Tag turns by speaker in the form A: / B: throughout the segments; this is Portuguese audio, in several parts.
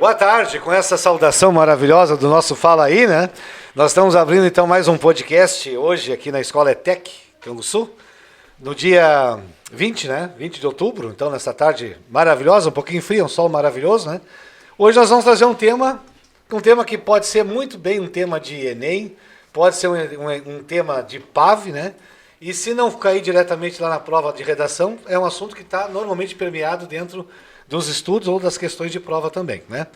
A: Boa tarde, com essa saudação maravilhosa do nosso Fala Aí, né? Nós estamos abrindo então mais um podcast hoje aqui na Escola ETEC, Canguçu, no dia 20, né? 20 de outubro, então nessa tarde maravilhosa, um pouquinho fria, um sol maravilhoso, né? Hoje nós vamos trazer um tema que pode ser muito bem um tema de Enem, pode ser um tema de PAV, né? E se não cair diretamente lá na prova de redação, é um assunto que está normalmente permeado dentro dos estudos ou das questões de prova também, né?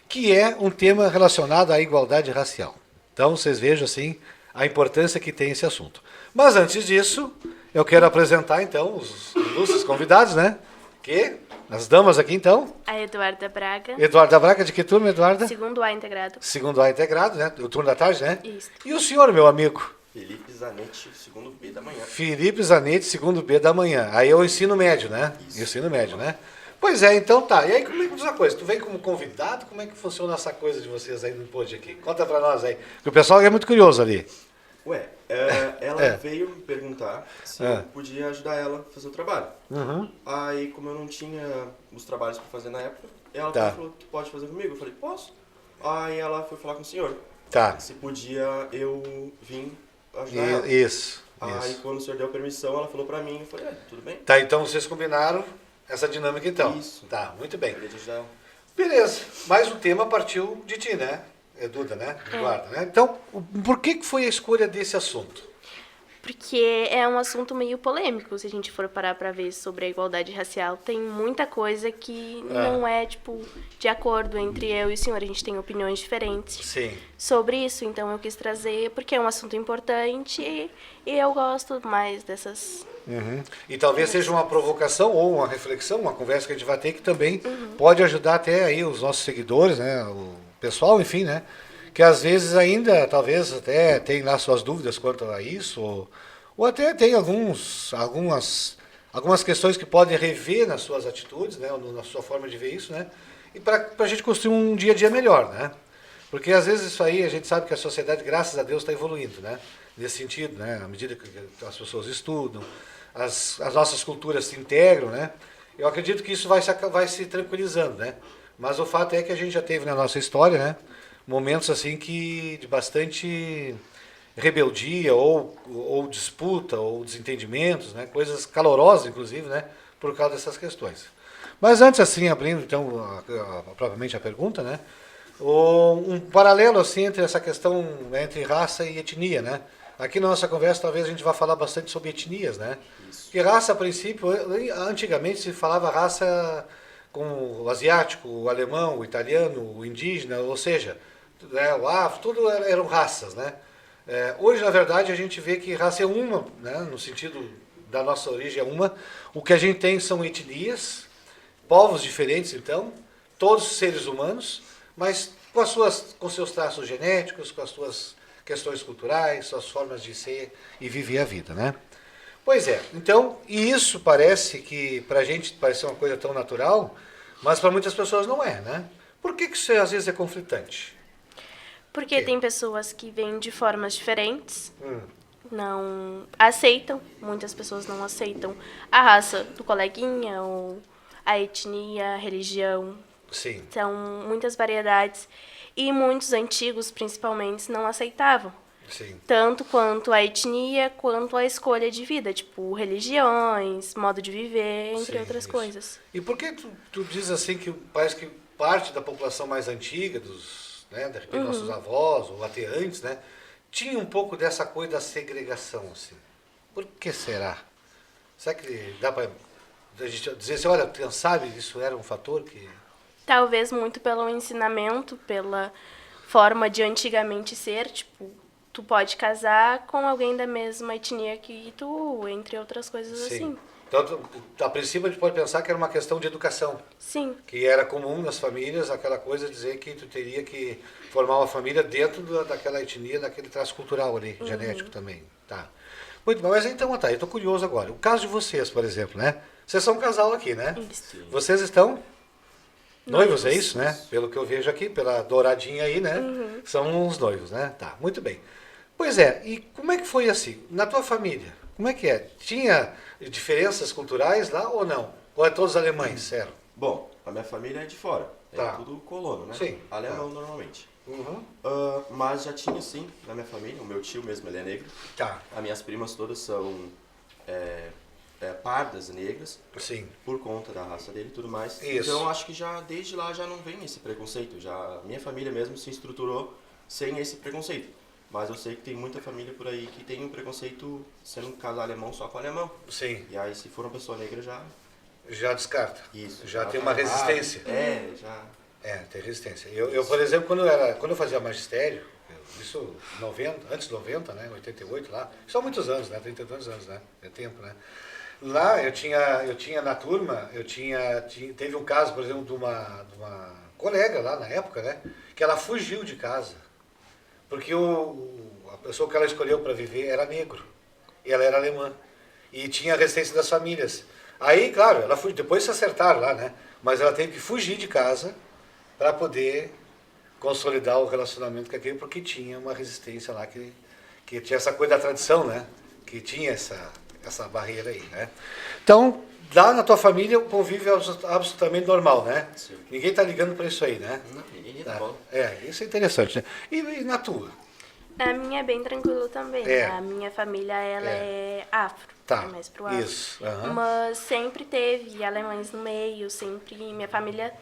A: Que é um tema relacionado à igualdade racial. Então, vocês vejam, assim, a importância que tem esse assunto. Mas, antes disso, eu quero apresentar, então, os ilustres convidados, né? As damas aqui, então.
B: A Eduarda Braga.
A: Eduarda Braga, de que turma, Eduarda?
B: Segundo A integrado.
A: Segundo A integrado, né? O turno da tarde, né?
B: Isso.
A: E o senhor, meu amigo?
C: Felipe Zanetti, segundo B da manhã.
A: Felipe Zanetti, segundo B da manhã. Aí é o ensino médio, né? Isso. Ensino médio, né? Pois é, então tá. E aí, como é que diz uma coisa? Tu vem como convidado, como é que funciona essa coisa de vocês aí no pod aqui? Conta pra nós aí. Porque o pessoal é muito curioso ali.
C: Ué, ela veio me perguntar se eu podia ajudar ela a fazer o trabalho.
A: Uhum.
C: Aí, como eu não tinha os trabalhos pra fazer na época, ela falou, tu pode fazer comigo? Eu falei, posso. Aí ela foi falar com o senhor.
A: Tá.
C: Se podia eu vir ajudar ela.
A: Isso.
C: Aí, quando o senhor deu permissão, ela falou pra mim, eu falei, tudo bem?
A: Tá, então vocês combinaram essa dinâmica então.
C: Isso.
A: Tá, muito bem.
C: Queria te ajudar ela.
A: Beleza. Mas o tema partiu de ti, né? Duda, né? Eduarda, né? Então, por que foi a escolha desse assunto?
B: Porque é um assunto meio polêmico, se a gente for parar pra ver sobre a igualdade racial. Tem muita coisa que não é, tipo, de acordo entre eu e o senhor. A gente tem opiniões diferentes sobre isso. Então, eu quis trazer porque é um assunto importante e eu gosto mais dessas...
A: Uhum. E talvez seja uma provocação ou uma reflexão, uma conversa que a gente vai ter que também pode ajudar até aí os nossos seguidores, né? O pessoal, enfim, né? Que às vezes ainda, talvez até tem lá suas dúvidas quanto a isso, ou até tem algumas questões que podem rever nas suas atitudes, né? Ou na sua forma de ver isso, né? E para a gente construir um dia a dia melhor, né? Porque às vezes isso aí, a gente sabe que a sociedade, graças a Deus, está evoluindo, né? Nesse sentido, né? À medida que as pessoas estudam, as nossas culturas se integram, né? Eu acredito que isso vai se tranquilizando, né? Mas o fato é que a gente já teve na nossa história, né? Momentos assim que de bastante rebeldia ou disputa ou desentendimentos, né? Coisas calorosas, inclusive, né? Por causa dessas questões. Mas antes, assim, abrindo então propriamente a pergunta, né? Um paralelo assim entre essa questão, né, entre raça e etnia, né? Aqui na nossa conversa talvez a gente vá falar bastante sobre etnias, né? Isso. Que raça, a princípio, antigamente se falava raça com o asiático, o alemão, o italiano, o indígena, ou seja, né, o afro, tudo eram raças, né? Hoje, na verdade, a gente vê que raça é uma, né? No sentido da nossa origem é uma. O que a gente tem são etnias, povos diferentes, então, todos seres humanos, mas com seus traços genéticos, com as suas questões culturais, suas formas de ser e viver a vida, né? Pois é, então, e isso parece que, pra gente, parece uma coisa tão natural, mas para muitas pessoas não é, né? Por que isso às vezes é conflitante?
B: Porque tem pessoas que vêm de formas diferentes, não aceitam, muitas pessoas não aceitam a raça do coleguinha, ou a etnia, a religião.
A: Sim.
B: São muitas variedades. E muitos antigos, principalmente, não aceitavam.
A: Sim.
B: Tanto quanto a etnia, quanto a escolha de vida. Tipo, religiões, modo de viver, entre outras coisas.
A: E por que tu diz assim que parece que parte da população mais antiga, né, de repente nossos avós, ou até antes, né, tinha um pouco dessa coisa da segregação, assim? Por que será? Será que dá para a gente dizer assim, olha, quem sabe isso era um fator que...
B: Talvez muito pelo ensinamento, pela forma de antigamente ser, tipo, tu pode casar com alguém da mesma etnia que tu, entre outras coisas assim.
A: Então, a princípio a gente pode pensar que era uma questão de educação.
B: Sim.
A: Que era comum nas famílias aquela coisa de dizer que tu teria que formar uma família dentro daquela etnia, daquele traço cultural ali, genético também. Tá. Muito bom, mas então, tá, eu tô curioso agora. O caso de vocês, por exemplo, né? Vocês são um casal aqui, né?
B: Isso.
A: Vocês estão... Noivos, é isso, né? Pelo que eu vejo aqui, pela douradinha aí, né? São os noivos, né? Tá, muito bem. Pois é, e como é que foi assim? Na tua família, como é que é? Tinha diferenças culturais lá ou não? Ou é todos alemães, sério?
C: Bom, a minha família é de fora.
A: Tá.
C: tudo colono, né?
A: Sim.
C: Alemão normalmente.
A: Uhum.
C: Mas já tinha sim na minha família, o meu tio mesmo, ele é negro.
A: Tá.
C: As minhas primas todas são pardas negras,
A: Sim.
C: por conta da raça dele e tudo mais.
A: Isso.
C: Então acho que já desde lá já não vem esse preconceito. Já minha família mesmo se estruturou sem esse preconceito. Mas eu sei que tem muita família por aí que tem um preconceito sendo um casal alemão só com alemão.
A: Sim.
C: E aí se for uma pessoa negra já
A: Já descarta.
C: isso.
A: Já tem uma resistência.
C: Já.
A: Tem resistência. Eu, por exemplo, quando eu fazia magistério, isso 90, antes de 90, né, 88 lá, são muitos anos, né, 32 anos, né, é tempo, né. Lá eu tinha na turma, teve um caso, por exemplo, de uma colega lá na época, né, que ela fugiu de casa, porque a pessoa que ela escolheu para viver era negro, e ela era alemã, e tinha a resistência das famílias. Aí, claro, ela fugiu, depois se acertaram lá, né, mas ela teve que fugir de casa para poder consolidar o relacionamento com aquele, porque tinha uma resistência lá que tinha essa coisa da tradição, né? Que tinha essa barreira aí, né? Então, lá na tua família o convívio é absolutamente normal, né?
C: Sim.
A: Ninguém tá ligando para isso aí, né?
C: Não, ninguém tá bom.
A: Isso é interessante, né? E na tua?
B: A minha é bem tranquilo também. A minha família, ela é afro.
A: Tá,
B: É mais pro afro.
A: isso. Uhum.
B: Mas sempre teve alemães no meio, sempre. Minha família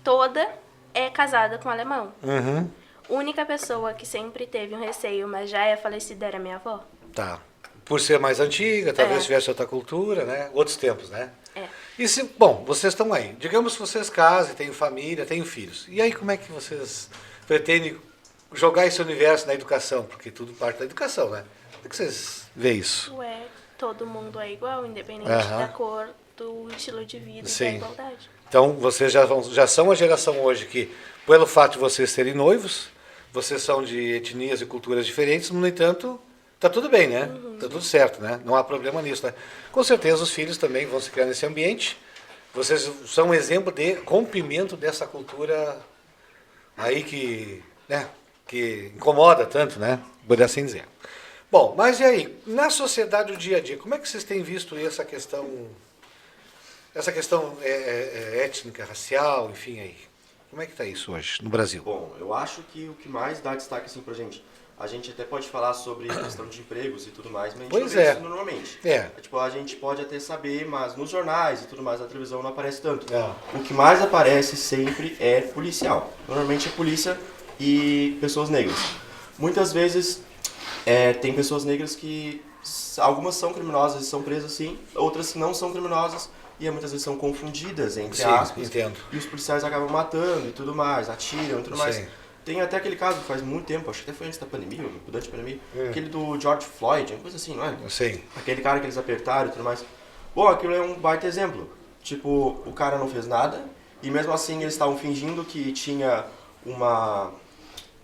B: toda é casada com alemão.
A: Uhum.
B: Única pessoa que sempre teve um receio, mas já é falecida, era minha avó.
A: Tá. Por ser mais antiga, talvez tivesse outra cultura, né? Outros tempos, né?
B: É.
A: E bom, vocês estão aí. Digamos que vocês casem, têm família, têm filhos. E aí como é que vocês pretendem jogar esse universo na educação? Porque tudo parte da educação, né? Como é que vocês veem isso?
B: Ué, todo mundo é igual, independente da cor, do estilo de vida e da igualdade.
A: Então, vocês já são a geração hoje que, pelo fato de vocês serem noivos, vocês são de etnias e culturas diferentes, no entanto, tá tudo bem, né? Tá tudo certo, né? Não há problema nisso, né? Com certeza os filhos também vão se criar nesse ambiente. Vocês são um exemplo de rompimento dessa cultura aí que incomoda tanto, né? Por assim dizer. Bom, mas e aí? Na sociedade, o dia a dia, como é que vocês têm visto essa questão étnica, racial, enfim, aí? Como é que está isso hoje no Brasil?
C: Bom, eu acho que o que mais dá destaque assim pra gente, a gente até pode falar sobre questão de empregos e tudo mais, mas a gente não vê isso normalmente. Tipo, a gente pode até saber, mas nos jornais e tudo mais, na televisão não aparece tanto. O que mais aparece sempre é policial. Normalmente é polícia e pessoas negras. Muitas vezes tem pessoas negras que algumas são criminosas e são presas sim, outras não são criminosas e muitas vezes são confundidas, entre aspas.
A: Entendo.
C: E os policiais acabam matando e tudo mais, atiram e tudo mais.
A: Sim.
C: Tem até aquele caso, faz muito tempo, acho que até foi antes da pandemia, durante a pandemia, aquele do George Floyd, uma coisa assim, não é?
A: Sim.
C: Aquele cara que eles apertaram e tudo mais. Bom, aquilo é um baita exemplo. Tipo, o cara não fez nada e mesmo assim eles estavam fingindo que tinha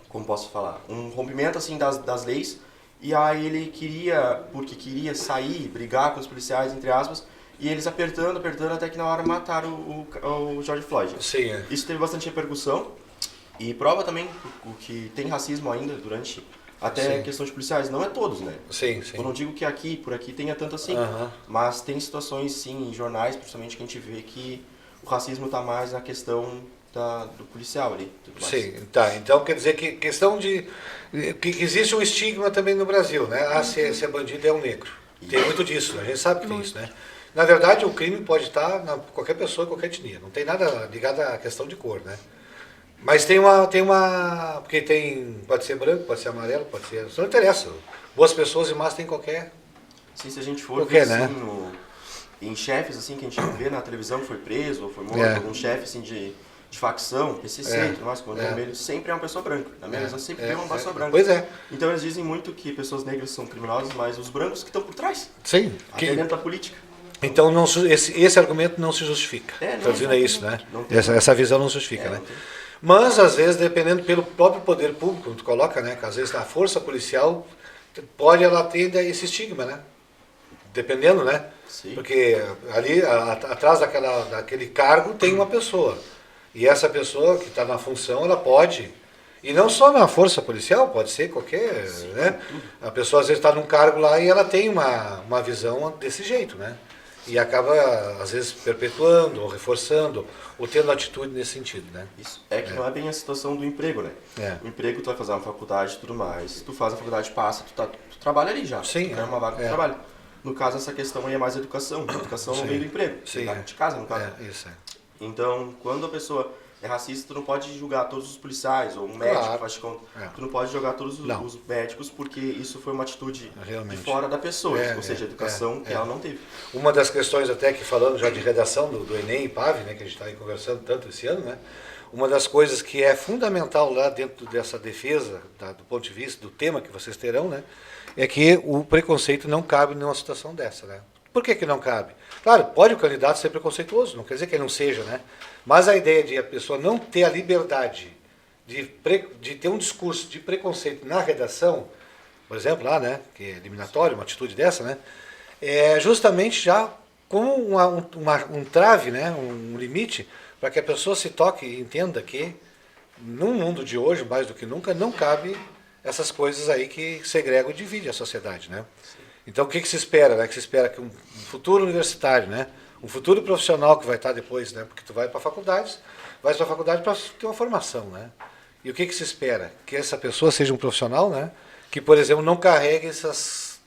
C: como posso falar, um rompimento assim das leis. E aí ele porque queria sair, brigar com os policiais, entre aspas, e eles apertando, até que na hora mataram o George Floyd.
A: Sim.
C: Isso teve bastante repercussão e prova também o que tem racismo ainda durante até questão de policiais. Não é todos, né?
A: Sim.
C: Eu não digo que por aqui tenha tanto assim, mas tem situações sim, em jornais, principalmente, que a gente vê que o racismo está mais na questão do policial ali. Tudo mais.
A: Sim, tá. Então quer dizer que questão de que existe um estigma também no Brasil, né? Se é bandido é um negro. Tem muito disso, a gente sabe que tem isso, né? Na verdade, o crime pode estar na qualquer pessoa, qualquer etnia. Não tem nada ligado à questão de cor, né? Mas porque pode ser branco, pode ser amarelo, pode ser, isso não interessa. Boas pessoas e más tem qualquer.
C: Sim, se a gente for ver assim, em chefes assim que a gente vê na televisão que foi preso ou foi morto, algum chefe assim de facção, PCC e tudo mais, com o vermelho, sempre é uma pessoa branca. Na minha visão, sempre é uma pessoa branca.
A: Pois é.
C: Então eles dizem muito que pessoas negras são criminosas, mas os brancos que estão por trás.
A: Sim.
C: Até dentro da política.
A: Então esse argumento não se justifica. Está dizendo isso, né? Essa visão não se justifica, né? Mas, às vezes, dependendo pelo próprio poder público, como tu coloca, né? Que às vezes a força policial ela ter esse estigma, né? Dependendo, né?
C: Sim.
A: Porque ali, atrás daquele cargo, tem uma pessoa. E essa pessoa que está na função, ela pode, e não só na força policial, pode ser qualquer, né? A pessoa às vezes está num cargo lá e ela tem uma visão desse jeito, né? E acaba, às vezes, perpetuando, ou reforçando, ou tendo atitude nesse sentido, né?
C: Isso. É que não é bem a situação do emprego, né? O emprego, tu vai fazer uma faculdade e tudo mais. Tu faz a faculdade, passa, tu trabalha ali já.
A: Sim.
C: Tu ganha uma vaga de trabalho. No caso, essa questão aí é mais educação. Educação no meio do emprego.
A: Sim.
C: De casa, no caso.
A: Isso.
C: Então, quando a pessoa é racista, tu não pode julgar todos os policiais, ou um médico faz de conta. Tu não pode julgar todos os médicos, porque isso foi uma atitude de fora da pessoa, ou seja, a educação que ela não teve.
A: Uma das questões até que falando já de redação do Enem e PAV, né, que a gente está aí conversando tanto esse ano, né, uma das coisas que é fundamental lá dentro dessa defesa, do ponto de vista do tema que vocês terão, né, é que o preconceito não cabe numa situação dessa, né? Por que não cabe? Claro, pode o candidato ser preconceituoso, não quer dizer que ele não seja, né? Mas a ideia de a pessoa não ter a liberdade de ter um discurso de preconceito na redação, por exemplo, lá, né, que é eliminatório, uma atitude dessa, né, é justamente já como um trave, né, um limite, para que a pessoa se toque e entenda que, no mundo de hoje, mais do que nunca, não cabe essas coisas aí que segregam e dividem a sociedade, né? Então, o que se espera, né? Que se espera que um futuro universitário, né? Um futuro profissional que vai estar depois, né? Porque tu vai para a faculdade para ter uma formação, né? E o que se espera? Que essa pessoa seja um profissional, né? Que, por exemplo, não carregue esses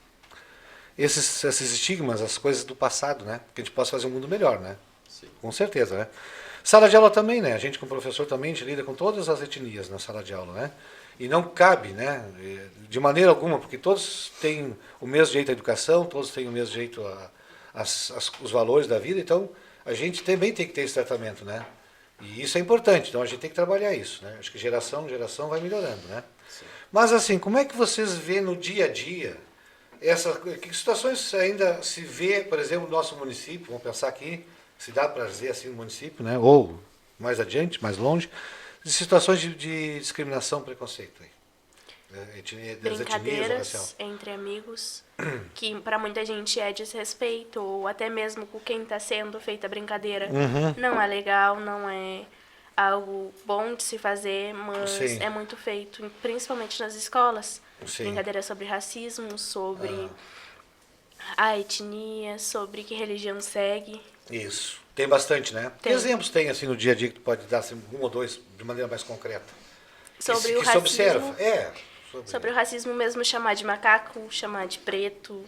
A: estigmas, as coisas do passado, né? Que a gente possa fazer um mundo melhor, né?
C: Sim.
A: Com certeza, né? Sala de aula também, né? A gente, como professor, também a gente lida com todas as etnias na sala de aula, né? E não cabe, né, de maneira alguma, porque todos têm o mesmo jeito à educação, todos têm o mesmo jeito os valores da vida, então a gente também tem que ter esse tratamento, né? E isso é importante, então a gente tem que trabalhar isso, né? Acho que geração em geração vai melhorando, né?
C: Sim.
A: Mas assim, como é que vocês vê no dia a dia que situações ainda se vê, por exemplo, no nosso município, vamos pensar aqui, se dá para dizer assim no município, né? Ou mais adiante, mais longe, de situações de discriminação, preconceito aí.
B: Brincadeiras entre amigos, que para muita gente é desrespeito, ou até mesmo com quem está sendo feita a brincadeira. Não é legal, não é algo bom de se fazer, mas é muito feito, principalmente nas escolas. Brincadeiras sobre racismo, sobre a etnia, sobre que religião segue.
A: Isso. Tem bastante, né? Que exemplos tem assim no dia a dia que tu pode dar assim, um ou dois de maneira mais concreta?
B: Sobre o racismo. Se observa. Sobre o racismo mesmo, chamar de macaco, chamar de preto.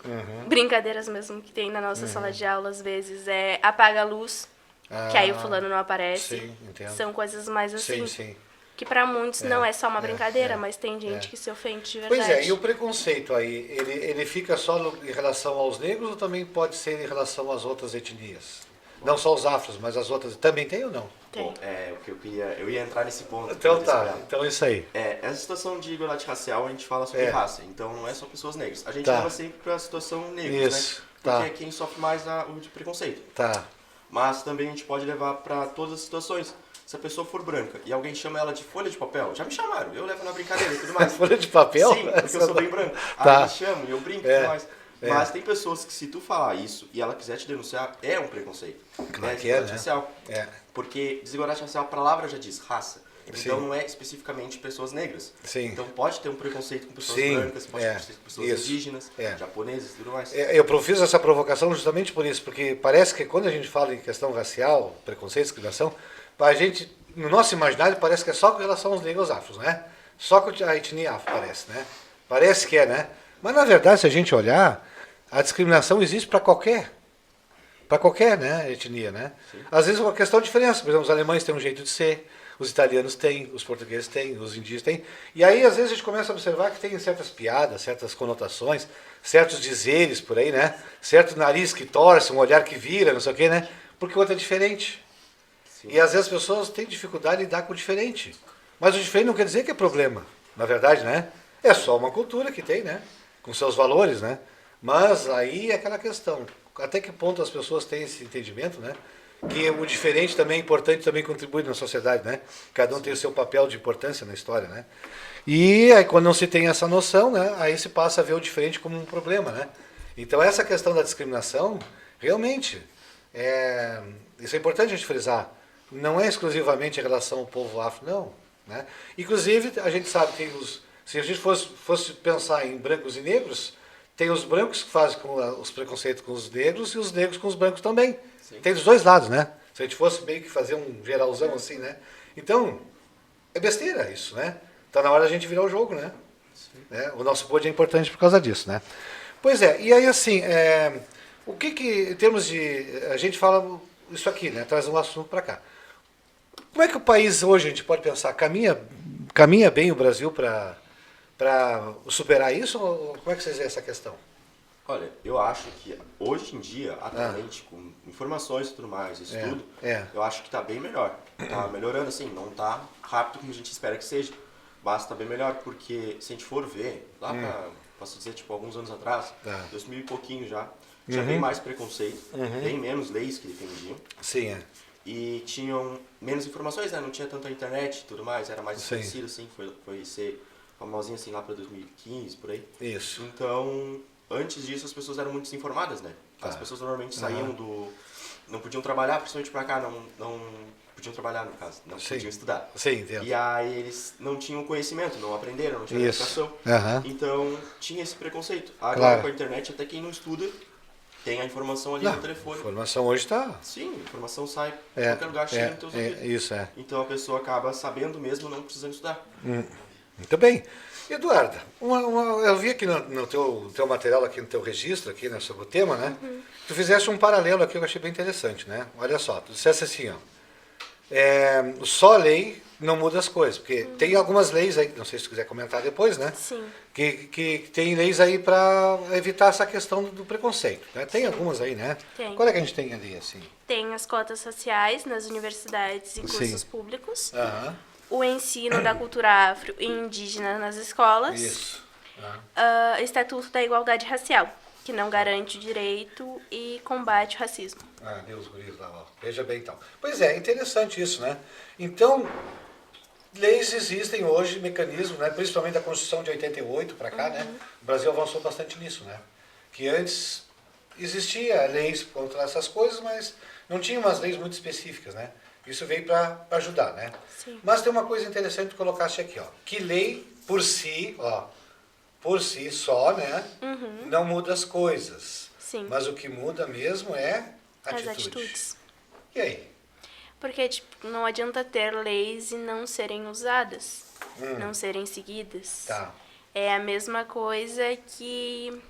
B: Brincadeiras mesmo que tem na nossa sala de aula, às vezes, é apaga a luz, que aí o fulano não aparece.
A: Sim, entendo.
B: São coisas mais assim.
A: Sim.
B: Que para muitos não é só uma brincadeira, mas tem gente que se ofende de verdade.
A: Pois é, e o preconceito aí, ele fica só em relação aos negros ou também pode ser em relação às outras etnias? Não só os afros, mas as outras. Também tem ou não?
B: Tem.
C: Bom, o que eu ia entrar nesse ponto.
A: Então tá, então é isso aí.
C: Essa situação de igualdade racial, a gente fala sobre raça, então não é só pessoas negras. A gente leva sempre para a situação negros, né? Porque é quem sofre mais o de preconceito.
A: Tá.
C: Mas também a gente pode levar para todas as situações. Se a pessoa for branca e alguém chama ela de folha de papel, já me chamaram, eu levo na brincadeira e tudo mais.
A: Folha de papel?
C: Sim, porque eu sou bem branco.
A: Tá.
C: Aí me chamam e eu brinco e tudo mais. Mas tem pessoas que se tu falar isso e ela quiser te denunciar, é um preconceito.
A: Claro que
C: desigualdade racial. Porque desigualdade racial, a palavra já diz raça. Então não é especificamente pessoas negras.
A: Sim.
C: Então pode ter um preconceito com pessoas brancas, pode ter com pessoas indígenas, japoneses e tudo mais.
A: Eu fiz essa provocação justamente por isso, porque parece que quando a gente fala em questão racial, preconceito, discriminação, a gente, no nosso imaginário, parece que é só com relação aos negros afros, né? Só com a etnia afro, parece, né? Parece que é, né? Mas na verdade, se a gente olhar, a discriminação existe para qualquer, né, etnia, né? Sim. Às vezes é uma questão de diferença. Por exemplo, os alemães têm um jeito de ser, os italianos têm, os portugueses têm, os indígenas têm. E aí, às vezes, a gente começa a observar que tem certas piadas, certas conotações, certos dizeres por aí, né? Certo nariz que torce, um olhar que vira, não sei o quê, né? Porque o outro é diferente. Sim. E às vezes as pessoas têm dificuldade de lidar com o diferente. Mas o diferente não quer dizer que é problema, na verdade, né? É só uma cultura que tem, né? Com seus valores, né? Mas aí é aquela questão, até que ponto as pessoas têm esse entendimento, né? Que o diferente também é importante, também contribui na sociedade, né? Cada um tem o seu papel de importância na história, né? E aí quando não se tem essa noção, né? Aí se passa a ver o diferente como um problema, né? Então essa questão da discriminação, realmente, isso é importante a gente frisar, não é exclusivamente em relação ao povo afro, não, né? Inclusive, a gente sabe que se a gente fosse pensar em brancos e negros, tem os brancos que fazem os preconceitos com os negros e os negros com os brancos também.
C: Sim.
A: Tem dos dois lados, né? Se a gente fosse meio que fazer um geralzão assim, né? Então, é besteira isso, né? Tá na hora da gente virar o jogo, né? O nosso pod é importante por causa disso, né? Pois é, e aí assim, o que em termos de... A gente fala isso aqui, né? Traz um assunto para cá. Como é que o país hoje, a gente pode pensar, caminha bem o Brasil para superar isso? Ou como é que vocês veem essa questão?
C: Olha, eu acho que hoje em dia, atualmente, com informações e tudo mais, isso tudo, eu acho que está bem melhor. Está melhorando, assim, não está rápido como a gente espera que seja, mas está bem melhor, porque se a gente for ver, lá para, posso dizer, tipo, alguns anos atrás, 2000 e pouquinho já, tinha bem mais preconceito, bem menos leis que defendiam.
A: Sim,
C: E tinham menos informações, né? Não tinha tanta internet e tudo mais, era mais desconhecido, assim, foi ser famosinho assim lá para 2015, por aí.
A: Isso.
C: Então, antes disso as pessoas eram muito desinformadas, né? As pessoas normalmente saíam não podiam trabalhar, principalmente para cá, não podiam trabalhar no caso, não podiam estudar.
A: Sim, entendo.
C: E aí eles não tinham conhecimento, não aprenderam, não tinham educação. Então, tinha esse preconceito. Agora com a internet, até quem não estuda tem a informação ali no telefone.
A: A informação hoje está...
C: Sim, a informação sai de qualquer lugar, chega no teu ouvido.
A: Isso,
C: Então a pessoa acaba sabendo mesmo, não precisando estudar.
A: Muito bem. Eduardo, eu vi aqui no teu material, aqui no teu registro, aqui, né, sobre o tema, né? Tu fizeste um paralelo aqui que eu achei bem interessante, né? Olha só, tu disseste assim, ó, só lei não muda as coisas, porque tem algumas leis aí, não sei se tu quiser comentar depois, né?
B: Sim.
A: Que tem leis aí para evitar essa questão do preconceito, né? Tem algumas aí, né?
B: Tem.
A: Qual é que a gente tem ali, assim?
B: Tem as cotas raciais nas universidades e cursos públicos.
A: Aham.
B: O ensino da cultura afro e indígena nas escolas.
A: Isso.
B: Estatuto da Igualdade Racial, que não garante o direito e combate o racismo.
A: Deus guris lá, ó. Veja bem então. Pois é, interessante isso, né? Então, leis existem hoje, mecanismos, né? Principalmente da Constituição de 88 para cá, né? O Brasil avançou bastante nisso, né? Que antes existia leis contra essas coisas, mas não tinha umas leis muito específicas, né? Isso veio para ajudar, né?
B: Sim.
A: Mas tem uma coisa interessante que tu colocaste aqui, ó. Que lei por si só, né? Não muda as coisas.
B: Sim.
A: Mas o que muda mesmo é
B: As atitudes.
A: E aí?
B: Porque, tipo, não adianta ter leis e não serem usadas, não serem seguidas.
A: Tá.
B: É a mesma coisa que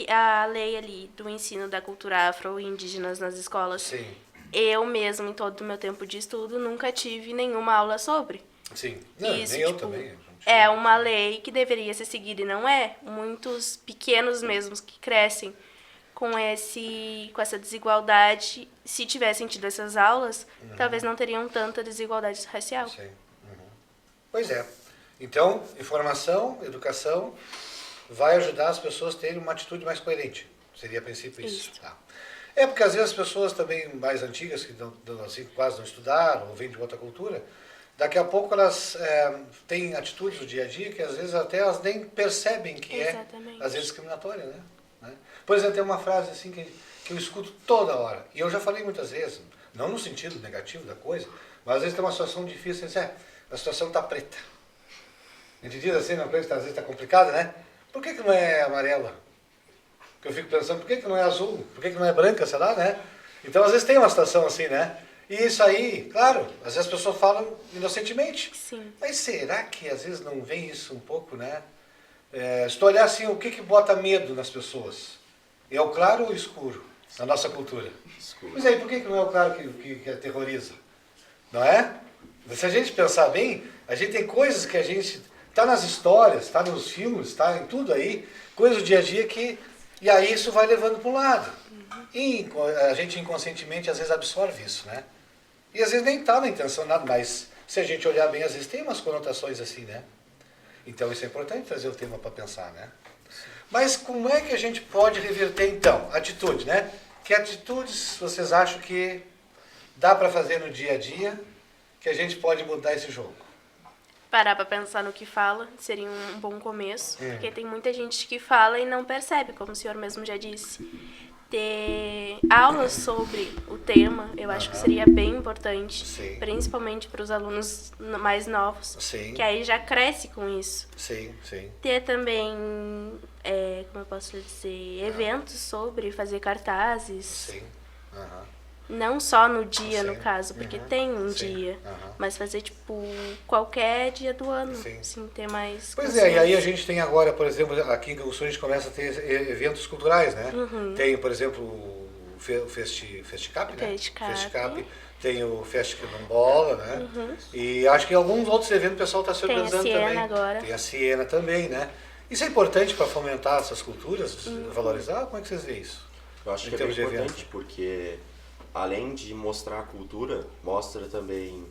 B: a lei ali do ensino da cultura afro-indígenas nas escolas.
A: Sim.
B: Eu mesmo, em todo o meu tempo de estudo, nunca tive nenhuma aula sobre.
A: Sim. Não,
B: Isso,
A: nem eu
B: tipo,
A: também.
B: é uma lei que deveria ser seguida e não é. Muitos pequenos mesmos que crescem com essa desigualdade, se tivessem tido essas aulas, talvez não teriam tanta desigualdade racial.
A: Sim. Pois é. Então, informação, educação, vai ajudar as pessoas a terem uma atitude mais coerente. Seria a princípio isso. Tá. É porque às vezes as pessoas também mais antigas, que assim, quase não estudaram, ou vêm de outra cultura, daqui a pouco elas têm atitudes do dia a dia que às vezes até elas nem percebem que
B: Exatamente.
A: às vezes, discriminatória, né? Por exemplo, tem uma frase assim que eu escuto toda hora, e eu já falei muitas vezes, não no sentido negativo da coisa, mas às vezes tem uma situação difícil, a situação está preta. A gente diz assim, uma coisa que às vezes está complicada, né? Por que não é amarela? Eu fico pensando, por que não é azul? Por que não é branca, sei lá, né? Então, às vezes tem uma situação assim, né? E isso aí, claro, às vezes as pessoas falam inocentemente.
B: Sim.
A: Mas será que às vezes não vem isso um pouco, né? Se tu olhar assim, o que bota medo nas pessoas? É o claro ou o escuro na nossa cultura?
C: Escuro.
A: Mas aí, por que não é o claro que aterroriza? Não é? Se a gente pensar bem, a gente tem coisas que a gente... Está nas histórias, está nos filmes, está em tudo aí, coisas do dia a dia que... E aí isso vai levando para um lado. E a gente inconscientemente às vezes absorve isso, né? E às vezes nem está na intenção nada, mas se a gente olhar bem, às vezes tem umas conotações assim, né? Então isso é importante trazer o tema para pensar, né? Mas como é que a gente pode reverter então? Atitude, né? Que atitudes vocês acham que dá para fazer no dia a dia que a gente pode mudar esse jogo?
B: Parar para pensar no que fala seria um bom começo, porque tem muita gente que fala e não percebe, como o senhor mesmo já disse. ter aulas sobre o tema, eu acho que seria bem importante,
A: Sim.
B: Principalmente para os alunos mais novos,
A: Sim.
B: que aí já cresce com isso.
A: Sim, sim.
B: Ter também, como eu posso dizer, eventos sobre fazer cartazes.
A: Sim.
B: Não só no dia,
A: Sim.
B: no caso, porque tem um dia, mas fazer, tipo, qualquer dia do ano, assim, ter mais
A: Pois é, e aí a gente tem agora, por exemplo, aqui em Rio Sul a gente começa a ter eventos culturais, né? Tem, por exemplo, o Festicap, né? Festicap. Tem o Fest Quilombola, né? E acho que alguns outros eventos o pessoal está se organizando também.
B: Tem a Siena agora.
A: Tem a Siena também, né? Isso é importante para fomentar essas culturas, valorizar? Como é que vocês veem isso?
C: Eu acho que é bem importante, porque além de mostrar a cultura, mostra também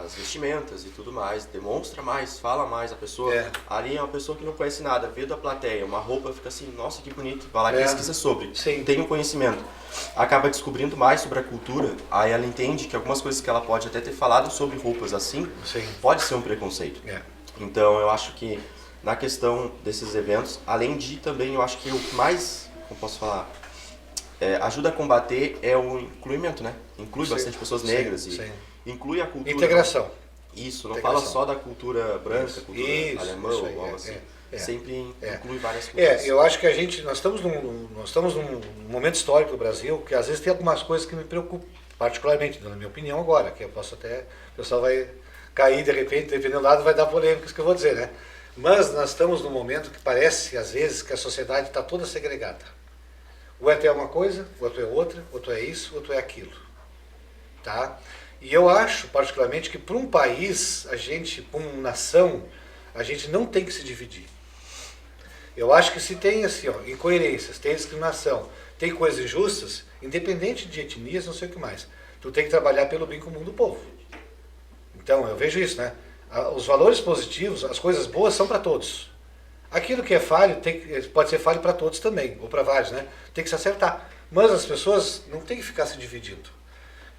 C: as vestimentas e tudo mais, demonstra mais, fala mais a pessoa. Ali é uma pessoa que não conhece nada, vê da plateia, uma roupa, fica assim, nossa, que bonito, vai lá e pesquisa sobre. Tem um conhecimento. Acaba descobrindo mais sobre a cultura, aí ela entende que algumas coisas que ela pode até ter falado sobre roupas assim, pode ser um preconceito. Então eu acho que na questão desses eventos, além de também, eu acho que o que mais, como posso falar, ajuda a combater é o incluimento, né? Inclui bastante pessoas negras e inclui a cultura.
A: Integração.
C: Isso, não fala só da cultura branca, cultura alemã ou algo assim. Sempre inclui várias coisas.
A: Eu acho que nós estamos num momento histórico do Brasil que às vezes tem algumas coisas que me preocupam, particularmente, na minha opinião agora, que eu posso até, o pessoal vai cair de repente, dependendo do lado, vai dar polêmica isso que eu vou dizer, né? Mas nós estamos num momento que parece, às vezes, que a sociedade está toda segregada. O outro é uma coisa, o outro é outra, o outro é isso, o outro é aquilo. Tá? E eu acho, particularmente, que para um país, para uma nação, a gente não tem que se dividir. Eu acho que se tem assim, incoerências, tem discriminação, tem coisas injustas, independente de etnias, não sei o que mais, tu tem que trabalhar pelo bem comum do povo. Então, eu vejo isso, né? Os valores positivos, as coisas boas são para todos. Aquilo que é falho, pode ser falho para todos também, ou para vários, né? Tem que se acertar. Mas as pessoas não têm que ficar se dividindo.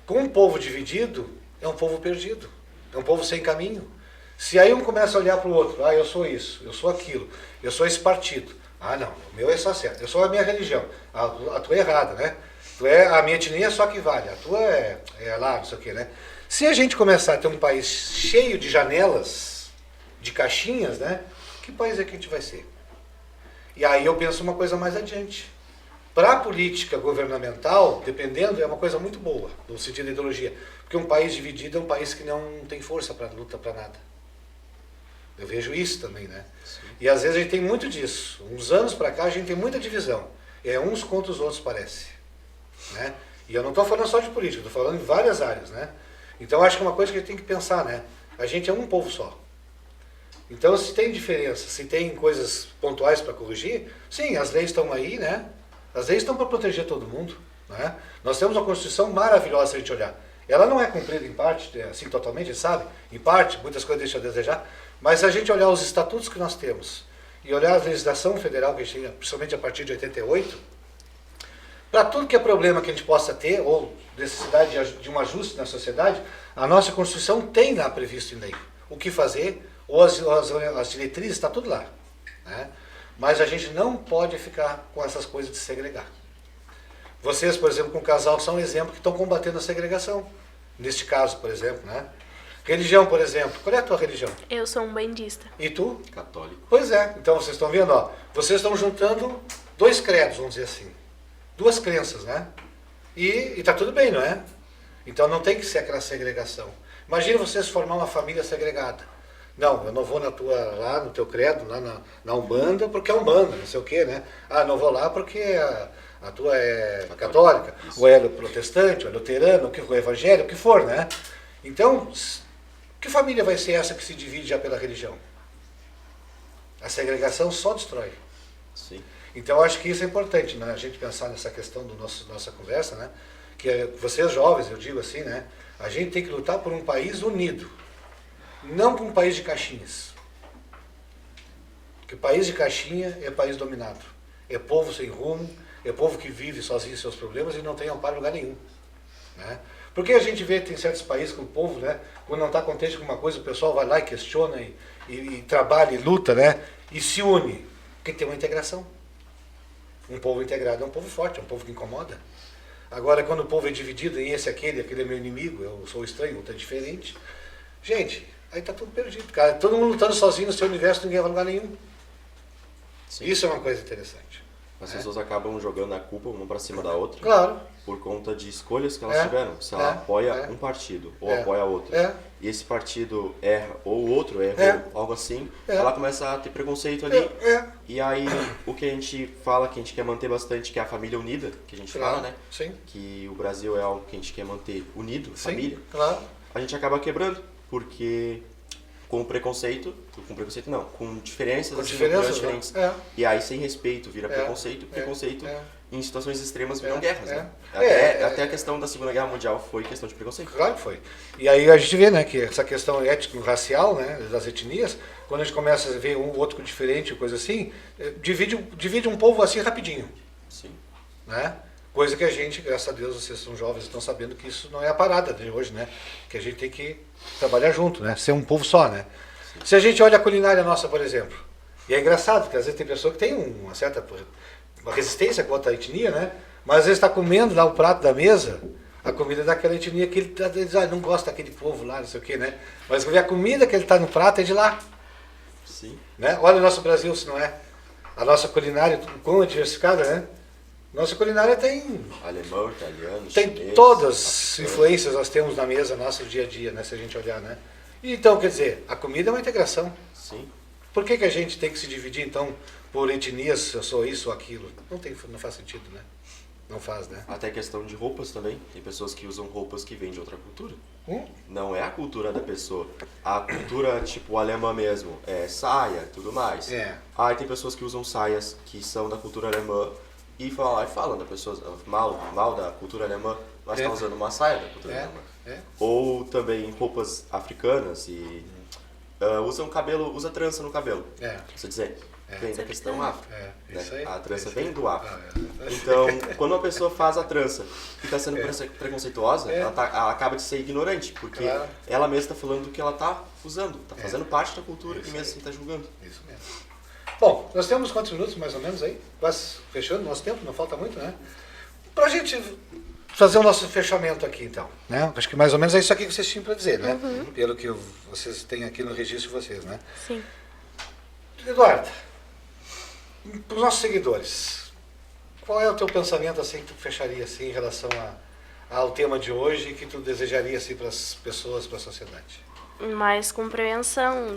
A: Com um povo dividido, é um povo perdido. É um povo sem caminho. Se aí um começa a olhar para o outro, eu sou isso, eu sou aquilo, eu sou esse partido. Não, o meu é só certo, eu sou a minha religião. A tua é errada, né? A minha etnia só que vale, a tua é lá, não sei o quê, né? Se a gente começar a ter um país cheio de janelas, de caixinhas, né? Que país é que a gente vai ser? E aí eu penso uma coisa mais adiante. Para a política governamental, dependendo, é uma coisa muito boa, no sentido da ideologia. Porque um país dividido é um país que não tem força para luta para nada. Eu vejo isso também, né? Sim. E às vezes a gente tem muito disso. Uns anos para cá a gente tem muita divisão. É uns contra os outros, parece. Né? E eu não estou falando só de política, estou falando em várias áreas, né? Então acho que é uma coisa que a gente tem que pensar, né? A gente é um povo só. Então, se tem diferença, se tem coisas pontuais para corrigir, sim, as leis estão aí, né? As leis estão para proteger todo mundo, né? Nós temos uma Constituição maravilhosa se a gente olhar. Ela não é cumprida em parte, assim, totalmente, sabe? Em parte, muitas coisas deixam a desejar, mas se a gente olhar os estatutos que nós temos e olhar a legislação federal que a gente tinha, principalmente a partir de 88, para tudo que é problema que a gente possa ter, ou necessidade de um ajuste na sociedade, a nossa Constituição tem lá previsto em lei o que fazer, ou as diretrizes, está tudo lá. Né? Mas a gente não pode ficar com essas coisas de segregar. Vocês, por exemplo, com o casal, são um exemplo que estão combatendo a segregação. Neste caso, por exemplo. Né? Religião, por exemplo. Qual é a tua religião?
B: Eu sou um bandista.
A: E tu?
C: Católico.
A: Pois é. Então, vocês estão vendo? Vocês estão juntando dois credos, vamos dizer assim. Duas crenças, né? E está tudo bem, não é? Então não tem que ser aquela segregação. Imagina vocês formar uma família segregada. Não, eu não vou lá no teu credo, lá na Umbanda, porque é Umbanda, não sei o quê, né? Não vou lá porque a tua é católica, ou é protestante, ou é luterana, ou é evangélico, o que for, né? Então, que família vai ser essa que se divide já pela religião? A segregação só destrói.
C: Sim.
A: Então, eu acho que isso é importante, né? A gente pensar nessa questão da nossa conversa, né? Que vocês jovens, eu digo assim, né? A gente tem que lutar por um país unido. Não por um país de caixinhas. Porque país de caixinha é país dominado. É povo sem rumo, é povo que vive sozinho seus problemas e não tem amparo em lugar nenhum. Né? Porque a gente vê que tem certos países que o povo, né, quando não está contente com uma coisa, o pessoal vai lá e questiona e trabalha e luta, né, e se une. Porque tem uma integração. Um povo integrado é um povo forte, é um povo que incomoda. Agora, quando o povo é dividido em esse, aquele é meu inimigo, eu sou estranho, outro é diferente, gente, aí tá tudo perdido, cara. Todo mundo lutando sozinho no seu universo, ninguém vai a lugar nenhum. Sim. Isso é uma coisa interessante.
C: As pessoas acabam jogando a culpa uma para cima da outra.
A: Claro.
C: Por conta de escolhas que elas tiveram. Se ela apoia um partido ou apoia outro, e esse partido erra, ou o outro erra, ou algo assim, ela começa a ter preconceito ali. E aí, o que a gente fala, que a gente quer manter bastante, que é a família unida, que a gente fala, né?
A: Sim.
C: Que o Brasil é algo que a gente quer manter unido, família.
A: Claro.
C: A gente acaba quebrando, porque com preconceito não, com diferenças, diferentes. E aí, sem respeito, vira preconceito, em situações extremas viram guerras, né? Até a questão da Segunda Guerra Mundial foi questão de preconceito.
A: Claro que foi. E aí a gente vê, né, que essa questão étnico-racial, né, das etnias, quando a gente começa a ver um outro diferente, coisa assim, divide um povo assim rapidinho.
C: Sim.
A: Né? Coisa que a gente, graças a Deus, vocês são jovens, estão sabendo que isso não é a parada de hoje, né? Que a gente tem que trabalhar junto, né? Ser um povo só, né? Sim. Se a gente olha a culinária nossa, por exemplo, e é engraçado, porque às vezes tem pessoa que tem uma certa resistência contra a etnia, né? Mas às vezes está comendo lá o prato da mesa, a comida daquela etnia que ele diz, não gosta daquele povo lá, não sei o quê, né? Mas a comida que ele está no prato é de lá.
C: Sim.
A: Né? Olha o nosso Brasil, se não é. A nossa culinária, como é diversificada, né? Nossa culinária tem...
C: Alemão, italiano,
A: tem
C: chinês,
A: todas as influências nós temos na mesa nossa do dia a dia, né? Se a gente olhar, né? E, então, quer dizer, a comida é uma integração.
C: Sim.
A: Por que a gente tem que se dividir, então, por etnias, eu sou isso ou aquilo? Não faz sentido, né? Não faz, né?
C: Até questão de roupas também. Tem pessoas que usam roupas que vêm de outra cultura. Não é a cultura da pessoa. A cultura, tipo, alemã mesmo, é saia, tudo mais. Aí tem pessoas que usam saias que são da cultura alemã e falam da pessoa mal da cultura alemã, mas está usando uma saia da cultura alemã. Ou também roupas africanas e usa trança no cabelo. Você dizer, vem da questão África. Né? A trança vem do África. Então, quando uma pessoa faz a trança e está sendo preconceituosa, ela acaba de ser ignorante, porque ela mesma está falando do que ela está usando, está fazendo parte da cultura e mesmo assim está julgando.
A: Isso mesmo. Bom, nós temos quantos minutos mais ou menos aí? Quase fechando o nosso tempo, não falta muito, né? Para a gente fazer o nosso fechamento aqui, então. Né? Acho que mais ou menos é isso aqui que vocês tinham para dizer, né? Pelo que vocês têm aqui no registro de vocês, né?
B: Sim.
A: Eduardo, para os nossos seguidores, qual é o teu pensamento assim que tu fecharia assim, em relação ao tema de hoje e que tu desejaria assim, para as pessoas, para a sociedade?
B: Mais compreensão.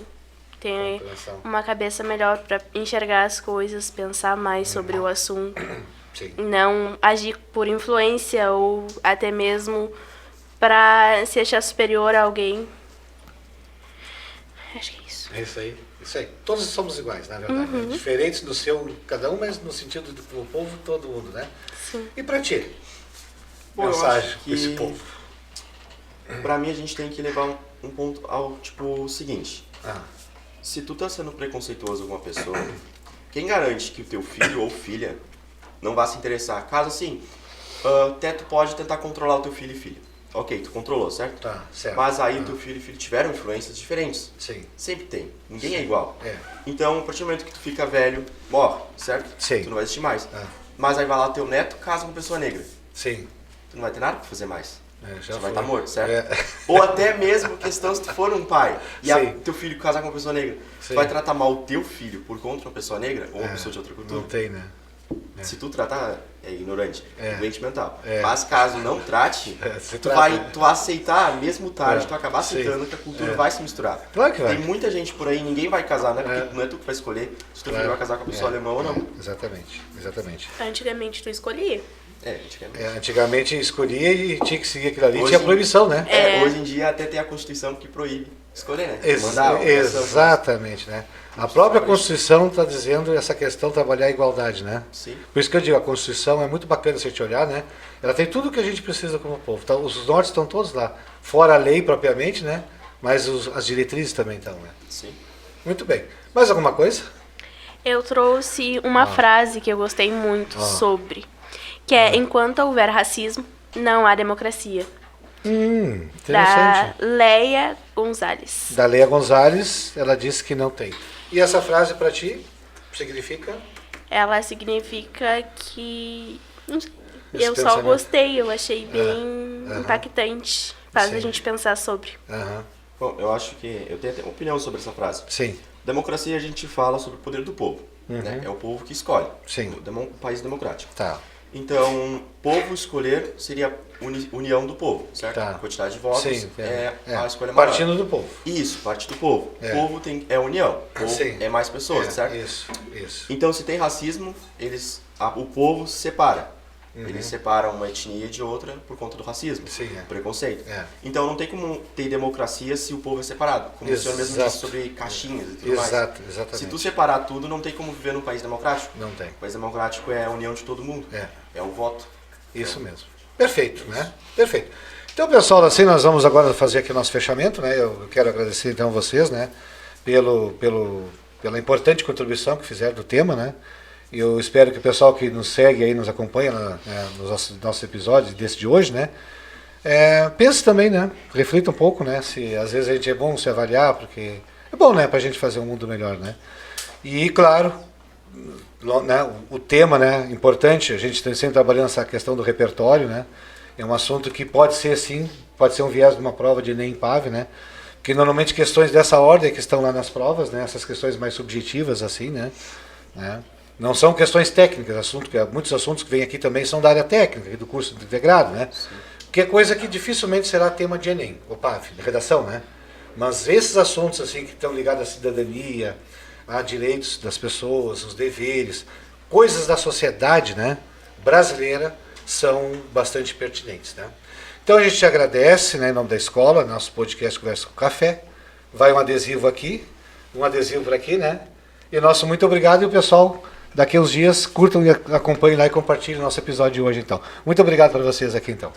B: Ter uma cabeça melhor para enxergar as coisas, pensar mais sobre o assunto.
A: Sim.
B: Não agir por influência ou até mesmo para se achar superior a alguém. Acho que é isso.
A: É isso aí. Isso aí. Todos somos iguais, na verdade. Né? Diferentes do seu, cada um, mas no sentido do povo, todo mundo, né?
B: Sim.
A: E para ti?
C: Mensagem
A: para esse povo.
C: Para mim, a gente tem que levar um ponto ao tipo seguinte. Se tu tá sendo preconceituoso com uma pessoa, quem garante que o teu filho ou filha não vai se interessar? Caso assim, até tu pode tentar controlar o teu filho e filha. Ok, tu controlou, certo?
A: Tá, certo.
C: Mas aí teu filho e filha tiveram influências diferentes.
A: Sim.
C: Sempre tem. Ninguém é igual.
A: É.
C: Então, a partir do momento que tu fica velho, morre, certo?
A: Sim.
C: Tu não vai existir mais. Mas aí vai lá teu neto, casa com uma pessoa negra.
A: Sim.
C: Tu não vai ter nada pra fazer mais.
A: Já
C: você vai estar morto, certo?
A: É.
C: Ou até mesmo questão se tu for um pai e teu filho casar com uma pessoa negra, tu vai tratar mal o teu filho por conta de uma pessoa negra ou uma pessoa de outra cultura?
A: Não tem, né?
C: Se tu tratar, é ignorante, doente mental. Mas caso não trate, tu vai aceitar, mesmo tarde, tu acabar aceitando que a cultura vai se misturar.
A: Claro que vai.
C: Tem muita gente por aí, ninguém vai casar, né? Porque não é tu que vai escolher se teu filho vai casar com a pessoa alemã ou não.
A: Exatamente.
B: Antigamente tu escolhia.
A: Antigamente escolhia e tinha que seguir aquilo ali, tinha proibição, né?
C: Hoje em dia até tem a Constituição que proíbe escolher, né?
A: Exatamente, né? A própria Constituição está dizendo essa questão, trabalhar a igualdade, né?
C: Sim.
A: Por isso que eu digo, a Constituição é muito bacana se a gente olhar, né? Ela tem tudo que a gente precisa como povo. Então, os nortes estão todos lá, fora a lei propriamente, né? Mas as diretrizes também estão, né?
C: Sim.
A: Muito bem. Mais alguma coisa?
B: Eu trouxe uma frase que eu gostei muito sobre, que é: enquanto houver racismo, não há democracia.
A: Interessante.
B: Da Leia Gonzalez.
A: Da Leia Gonzalez, ela disse que não tem. E essa frase para ti significa?
B: ela significa que... Não sei, eu só gostei, eu achei bem impactante. Faz a gente pensar sobre.
C: Bom, eu acho que... Eu tenho até uma opinião sobre essa frase.
A: Sim.
C: Democracia, a gente fala sobre o poder do povo. Né? É o povo que escolhe.
A: Sim.
C: Um país democrático.
A: Tá.
C: Então, povo escolher seria união do povo, certo?
A: Tá.
C: A quantidade de votos a escolha maior.
A: Partindo do povo.
C: Isso, parte do povo. O povo é união. O povo é mais pessoas, certo?
A: Isso.
C: Então, se tem racismo, o povo se separa. Eles separam uma etnia de outra por conta do racismo, preconceito. Então não tem como ter democracia se o povo é separado. Como o senhor mesmo disse sobre caixinhas e tudo mais.
A: Exatamente.
C: Se tu separar tudo, não tem como viver num país democrático.
A: Não tem.
C: O país democrático é a união de todo mundo. É o voto.
A: Isso mesmo. Perfeito, né? Perfeito. Então, pessoal, assim nós vamos agora fazer aqui o nosso fechamento, né? Eu quero agradecer então a vocês, né? Pela importante contribuição que fizeram do tema, né? Eu espero que o pessoal que nos segue aí, nos acompanha nos nossos episódios desse de hoje, né? Pense também, né? Reflita um pouco, né? Se às vezes a gente é bom se avaliar, porque é bom, né? Pra gente fazer um mundo melhor, né? E, claro, né, o tema, né? Importante, a gente está sempre trabalhando essa questão do repertório, né? É um assunto que pode ser, sim, pode ser um viés de uma prova de Enem PAV, né? Porque normalmente questões dessa ordem que estão lá nas provas, né? Essas questões mais subjetivas, assim, né? Não são questões técnicas, muitos assuntos que vêm aqui também são da área técnica, do curso de integrado, né? Que é coisa que dificilmente será tema de Enem, ou PAV, de redação, né? Mas esses assuntos assim que estão ligados à cidadania, a direitos das pessoas, os deveres, coisas da sociedade, né, brasileira, são bastante pertinentes, né? Então a gente te agradece, né, em nome da escola, nosso podcast Conversa com Café. Vai um adesivo aqui, um adesivo por aqui, né? E nosso muito obrigado, e o pessoal daqui a uns dias curtam e acompanhem lá e compartilhem o nosso episódio de hoje, então. Muito obrigado para vocês aqui, então.